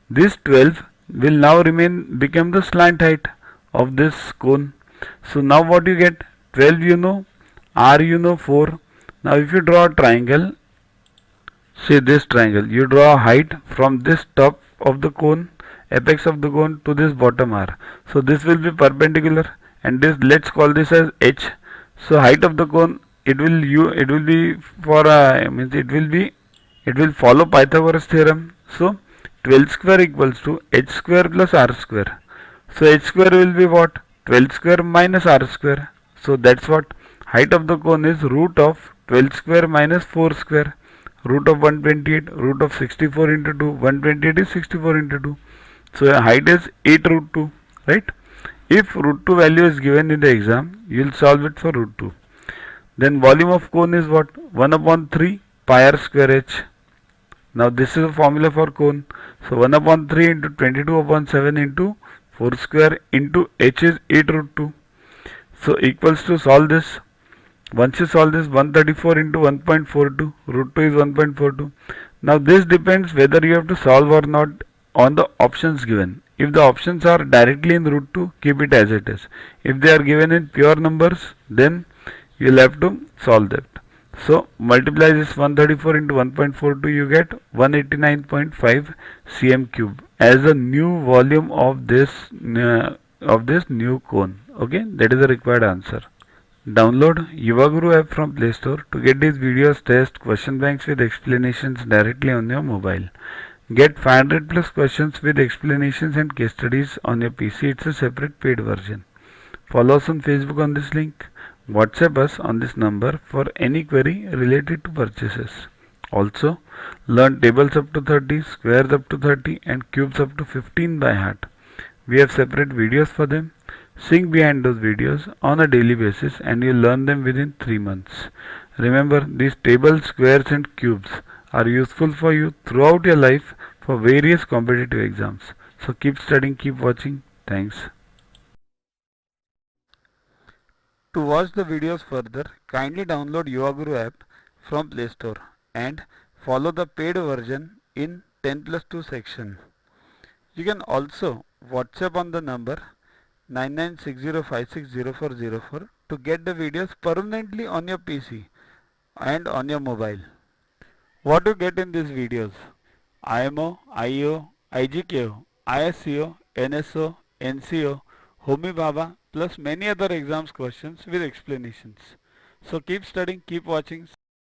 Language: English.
This 12 will now become the slant height of this cone. So now what you get? 12 you know, R you know 4. Now if you draw a triangle, say this triangle, you draw a height from this top of the cone, apex of the cone to this bottom R. So this will be perpendicular, and this, let's call this as H. So height of the cone, it will be for means it will follow Pythagoras theorem. So 12 square equals to H square plus R square. So H square will be what? 12 square minus R square. So that's what height of the cone is, root of 12 square minus 4 square. Root of 128, root of 64 into 2. 128 is 64 into 2. So height is 8 root 2, right? If root 2 value is given in the exam, you will solve it for root 2. Then volume of cone is what? 1 upon 3 pi r square h. Now this is a formula for cone. So 1 upon 3 into 22 upon 7 into 4 square into h is 8 root 2. So equals to, solve this. Once you solve this, 134 into 1.42, root 2 is 1.42. Now this depends whether you have to solve or not on the options given. If the options are directly in root 2, keep it as it is. If they are given in pure numbers, then you will have to solve that. So multiply this 134 into 1.42, you get 189.5 cm cube as the new volume of this new cone. Okay, that is the required answer. Download Yuvaguru app from Play Store to get these videos, tests, question banks with explanations directly on your mobile. Get 500 plus questions with explanations and case studies on your PC. It's a separate paid version. Follow us on Facebook on this link. WhatsApp us on this number for any query related to purchases. Also, learn tables up to 30, squares up to 30 and cubes up to 15 by heart. We have separate videos for them. Sing behind those videos on a daily basis and you learn them within 3 months. Remember, these tables, squares and cubes are useful for you throughout your life for various competitive exams. So keep studying, keep watching. Thanks. To watch the videos further, kindly download Yuvaguru app from Play Store and follow the paid version in 10+2 section. You can also WhatsApp on the number 9960560404 to get the videos permanently on your PC and on your mobile. What you get in these videos? IMO, IO, IGKO, ISCO, NSO, NCO, Homi Bhabha plus many other exams questions with explanations. So keep studying, keep watching.